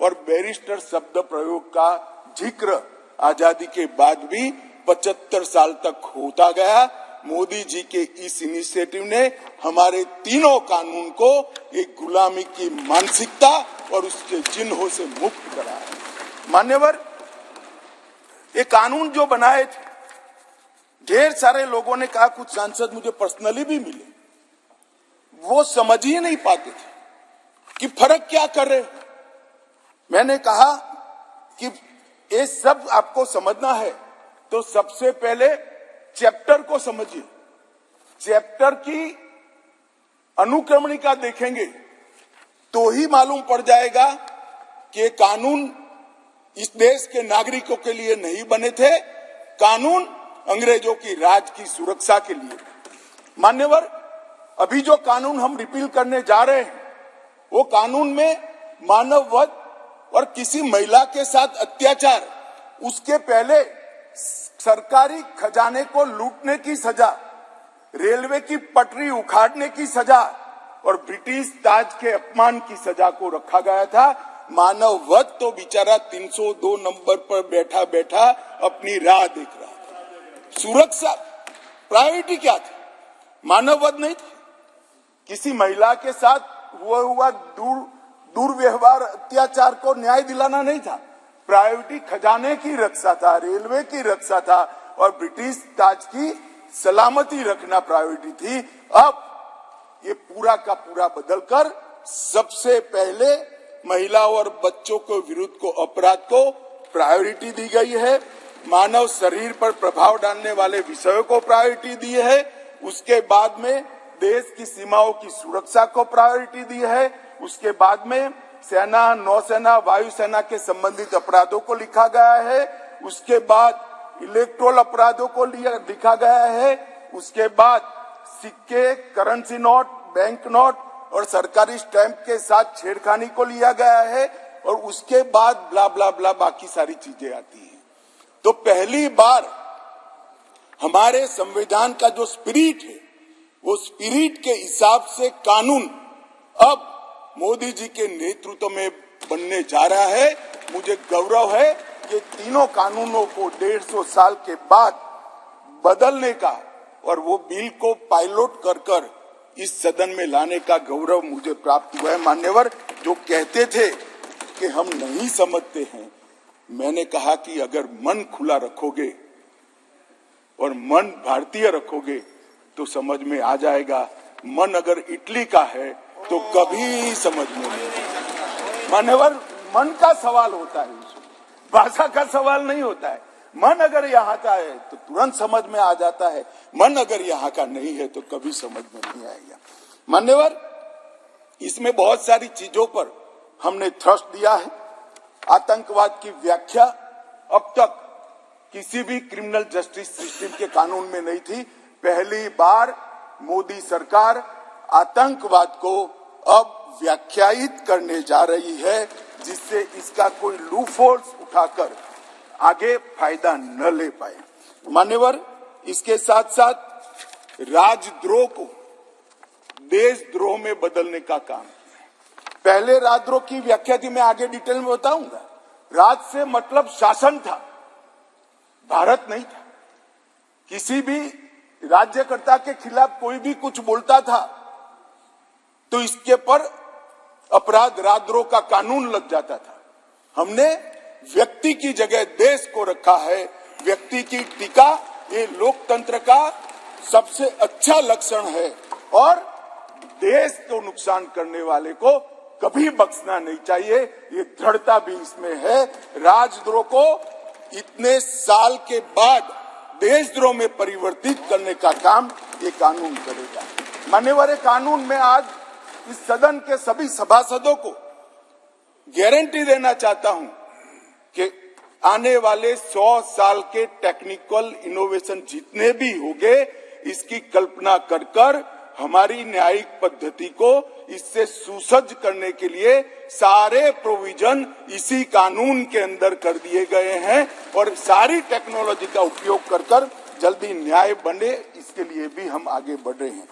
और बैरिस्टर शब्द प्रयोग का जिक्र आजादी के बाद भी 75 साल तक होता गया। मोदी जी के इस इनिशिएटिव ने हमारे तीनों कानून को एक गुलामी की मानसिकता और उसके चिन्हों से मुक्त करा है। मान्यवर, ये कानून जो बनाए थे, ढेर सारे लोगों ने कहा, कुछ सांसद मुझे पर्सनली भी मिले, वो समझ ही नहीं पाते थे कि फर्क क्या कर रहे हैं। मैंने कहा कि ये सब आपको समझना है तो सबसे पहले चैप्टर को समझिए। चैप्टर की अनुक्रमणिका देखेंगे तो ही मालूम पड़ जाएगा कि कानून इस देश के नागरिकों के लिए नहीं बने थे, कानून अंग्रेजों की राज की सुरक्षा के लिए। मान्यवर, अभी जो कानून हम रिपील करने जा रहे हैं वो कानून में मानव वध और किसी महिला के साथ अत्याचार, उसके पहले सरकारी खजाने को लूटने की सजा, रेलवे की पटरी उखाड़ने की सजा और ब्रिटिश ताज के अपमान की सजा को रखा गया था। मानव वध तो बेचारा 302 नंबर पर बैठा बैठा अपनी राह देख रहा था। सुरक्षा प्रायोरिटी क्या थी? मानव वध नहीं थी। किसी महिला के साथ हुआ दुर्व्यवहार, अत्याचार को न्याय दिलाना नहीं था। प्रायोरिटी खजाने की रक्षा था, रेलवे की रक्षा था और ब्रिटिश ताज की सलामती रखना प्रायोरिटी थी। अब ये पूरा का पूरा बदलकर सबसे पहले महिला और बच्चों के विरुद्ध को अपराध को प्रायोरिटी दी गई है। मानव शरीर पर प्रभाव डालने वाले विषयों को प्रायोरिटी दी है। उसके बाद में देश की सीमाओं की सुरक्षा को प्रायोरिटी दी है। उसके बाद में सेना, नौसेना, वायुसेना के संबंधित अपराधों को लिखा गया है। उसके बाद इलेक्ट्रोल अपराधों को लिखा गया है। उसके बाद सिक्के, करेंसी नोट, बैंक नोट और सरकारी स्टैंप के साथ छेड़खानी को लिया गया है और उसके बाद ब्ला ब्ला ब्ला बाकी सारी चीजें आती हैं। तो पहली बार हमारे संविधान का जो स्पिरिट है, वो स्पिरिट के हिसाब से कानून अब मोदी जी के नेतृत्व में बनने जा रहा है। मुझे गौरव है कि तीनों कानूनों को 150 साल के बाद बदलने का और वो बिल को पायलट कर इस सदन में लाने का गौरव मुझे प्राप्त हुआ है। मान्यवर, जो कहते थे कि हम नहीं समझते हैं, मैंने कहा कि अगर मन खुला रखोगे और मन भारतीय रखोगे तो समझ में आ जाएगा। मन अगर इटली का है तो कभी समझ में नहीं। मान्यवर, मन का सवाल होता है, भाषा का सवाल नहीं होता है। मन अगर यहाँ का है तो तुरंत समझ में आ जाता है, मन अगर यहाँ का नहीं है तो कभी समझ में नहीं आएगा। मान्यवर, इसमें बहुत सारी चीजों पर हमने थ्रस्ट दिया है। आतंकवाद की व्याख्या अब तक किसी भी क्रिमिनल जस्टिस सिस्टम के कानून में नहीं थी। पहली बार मोदी सरकार आतंकवाद को अब व्याख्यायित करने जा रही है, जिससे इसका कोई लूपहोल्स उठाकर आगे फायदा न ले पाए। मान्यवर, इसके साथ साथ राजद्रोह को देशद्रोह में बदलने का काम किया। पहले राजद्रोह की व्याख्या थी, मैं आगे डिटेल में बताऊंगा। राज से मतलब शासन था, भारत नहीं था। किसी भी राज्यकर्ता के खिलाफ कोई भी कुछ बोलता था तो इसके पर अपराध, राजद्रोह का कानून लग जाता था। हमने व्यक्ति की जगह देश को रखा है। व्यक्ति की टीका ये लोकतंत्र का सबसे अच्छा लक्षण है और देश को नुकसान करने वाले को कभी बख्शना नहीं चाहिए। ये दृढ़ता भी इसमें है। राजद्रोह को इतने साल के बाद देशद्रोह में परिवर्तित करने का काम ये कानून करेगा। मान्यवर, कानून में आज इस सदन के सभी सभासदों को गारंटी देना चाहता हूं कि आने वाले 100 साल के टेक्निकल इनोवेशन जितने भी होंगे, इसकी कल्पना कर हमारी न्यायिक पद्धति को इससे सुसज्ज करने के लिए सारे प्रोविजन इसी कानून के अंदर कर दिए गए हैं और सारी टेक्नोलॉजी का उपयोग कर जल्दी न्याय बने, इसके लिए भी हम आगे बढ़ रहे हैं।